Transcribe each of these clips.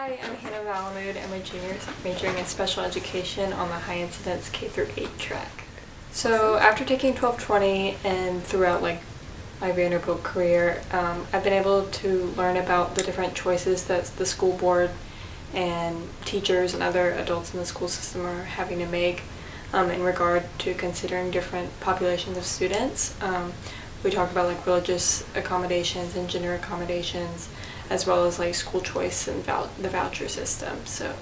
Hi, I'm Hannah Valamood. I'm a junior majoring in special education on the high incidence K-8 track. So after taking 1220 and throughout my Vanderbilt career, I've been able to learn about the different choices that the school board and teachers and other adults in the school system are having to make in regard to considering different populations of students. We talked about religious accommodations and gender accommodations, as well as school choice and the voucher system. So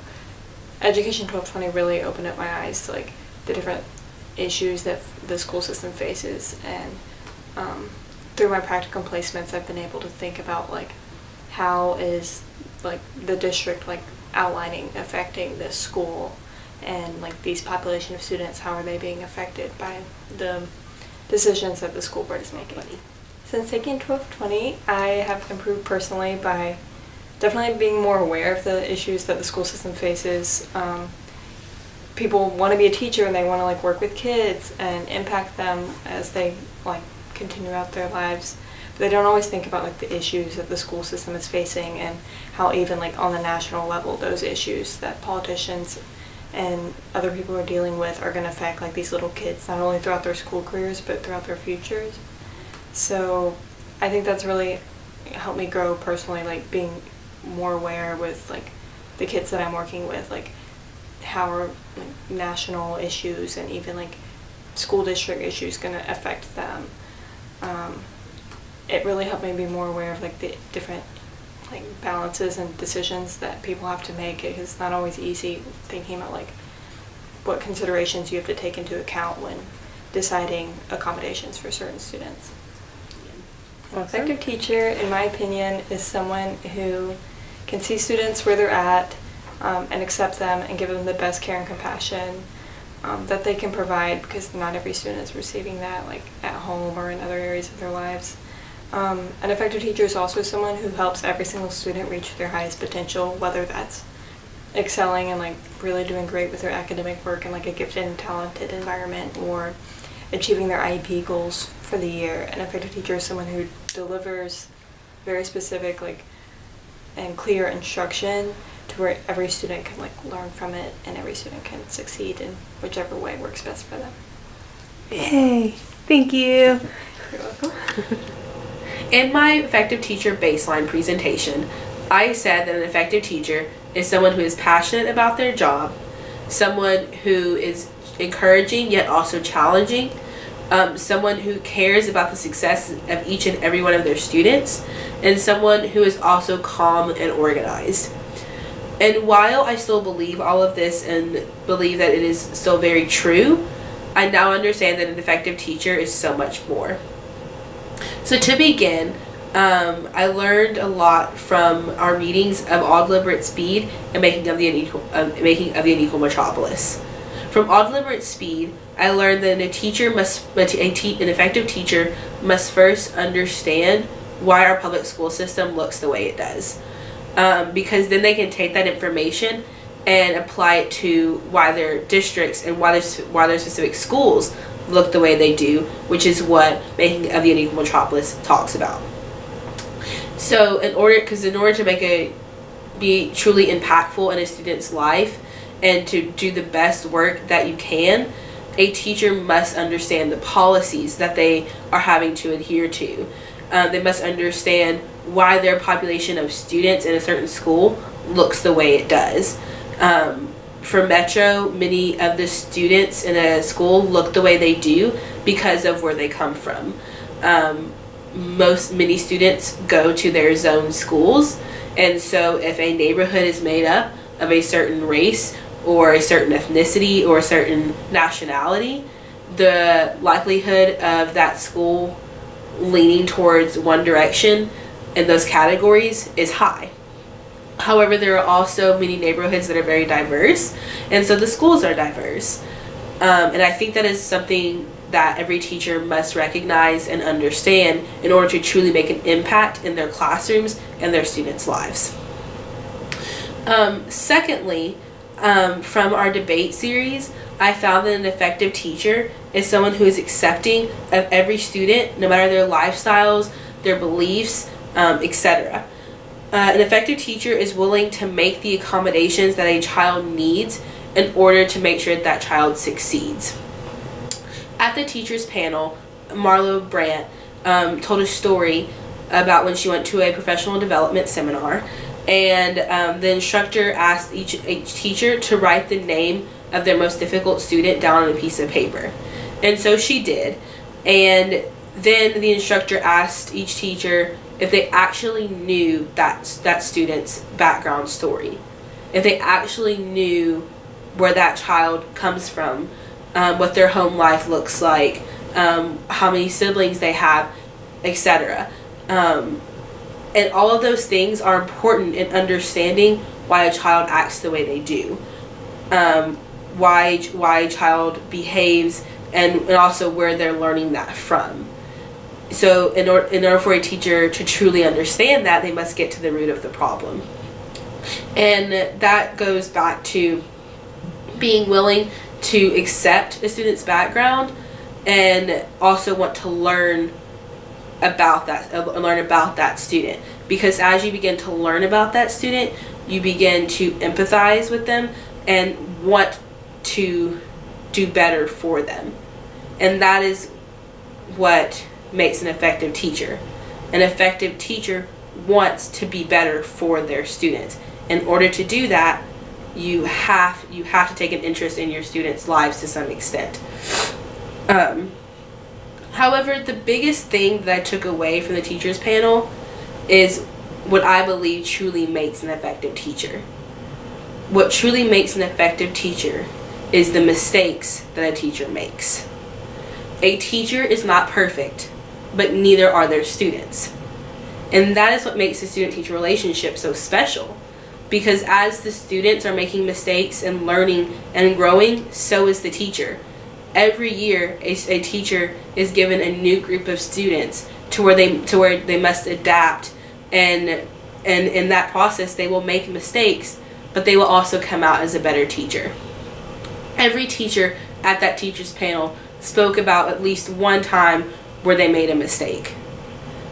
Education 1220 really opened up my eyes to the different issues that the school system faces, and through my practicum placements I've been able to think about how is the district outlining affecting this school, and these population of students, how are they being affected by the decisions that the school board is making. Since taking 1220, I have improved personally by definitely being more aware of the issues that the school system faces. People want to be a teacher and they want to work with kids and impact them as they continue out their lives. But they don't always think about the issues that the school system is facing, and how even on the national level those issues that politicians and other people are dealing with are going to affect these little kids, not only throughout their school careers but throughout their futures. So I think that's really helped me grow personally, being more aware with the kids that I'm working with, how are national issues and even school district issues going to affect them. It really helped me be more aware of the different balances and decisions that people have to make. It's not always easy thinking about what considerations you have to take into account when deciding accommodations for certain students. An effective teacher, in my opinion, is someone who can see students where they're at and accept them and give them the best care and compassion that they can provide, because not every student is receiving that at home or in other areas of their lives. An effective teacher is also someone who helps every single student reach their highest potential, whether that's excelling and really doing great with their academic work in a gifted and talented environment, or achieving their IEP goals for the year. An effective teacher is someone who delivers very specific and clear instruction to where every student can learn from it, and every student can succeed in whichever way works best for them. Yay! Thank you. You're welcome. In my effective teacher baseline presentation, I said that an effective teacher is someone who is passionate about their job, someone who is encouraging yet also challenging, someone who cares about the success of each and every one of their students, and someone who is also calm and organized. And while I still believe all of this and believe that it is still very true, I now understand that an effective teacher is so much more. So to begin, I learned a lot from our readings of All Deliberate Speed and Making of the Unequal Metropolis. From All Deliberate Speed, I learned that an effective teacher must first understand why our public school system looks the way it does, because then they can take that information and apply it to why their districts and why their specific schools look the way they do, which is what Making of the Unequal Metropolis talks about. So in order to be truly impactful in a student's life and to do the best work that you can, a teacher must understand the policies that they are having to adhere to. They must understand why their population of students in a certain school looks the way it does. For Metro, many of the students in a school look the way they do because of where they come from. Many students go to their zone schools, and so if a neighborhood is made up of a certain race or a certain ethnicity or a certain nationality, the likelihood of that school leaning towards one direction in those categories is high. However, there are also many neighborhoods that are very diverse, and so the schools are diverse. And I think that is something that every teacher must recognize and understand in order to truly make an impact in their classrooms and their students' lives. Secondly, from our debate series, I found that an effective teacher is someone who is accepting of every student, no matter their lifestyles, their beliefs, etc. An effective teacher is willing to make the accommodations that a child needs in order to make sure that child succeeds. At the teachers panel, Marlo Brandt told a story about when she went to a professional development seminar, and the instructor asked each teacher to write the name of their most difficult student down on a piece of paper. And so she did. And then the instructor asked each teacher if they actually knew that student's background story, if they actually knew where that child comes from, what their home life looks like, how many siblings they have, etc. And all of those things are important in understanding why a child acts the way they do, why a child behaves, and also where they're learning that from. So in order for a teacher to truly understand that, they must get to the root of the problem. And that goes back to being willing to accept a student's background and also want to learn about that student. Because as you begin to learn about that student, you begin to empathize with them and want to do better for them. And that is what makes an effective teacher. An effective teacher wants to be better for their students. In order to do that, you have to take an interest in your students' lives to some extent. However, the biggest thing that I took away from the teachers panel is what I believe truly makes an effective teacher. What truly makes an effective teacher is the mistakes that a teacher makes. A teacher is not perfect, but neither are their students. And that is what makes the student-teacher relationship so special. Because as the students are making mistakes and learning and growing, so is the teacher. Every year, a teacher is given a new group of students to where they must adapt, and in that process, they will make mistakes, but they will also come out as a better teacher. Every teacher at that teachers panel spoke about at least one time where they made a mistake,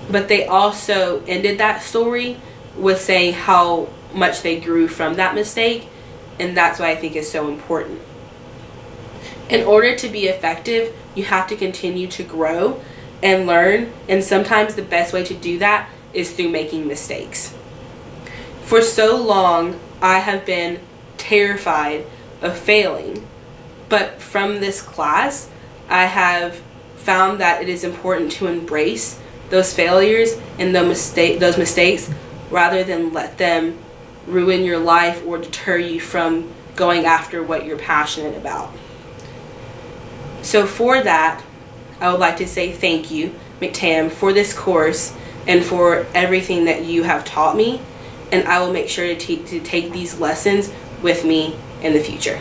but they also ended that story with saying how much they grew from that mistake, and that's why I think it's so important. In order to be effective, you have to continue to grow and learn, and sometimes the best way to do that is through making mistakes. For so long, I have been terrified of failing, but from this class, I have found that it is important to embrace those failures and those mistakes rather than let them ruin your life or deter you from going after what you're passionate about. So for that, I would like to say thank you, McTam, for this course and for everything that you have taught me, and I will make sure to take these lessons with me in the future.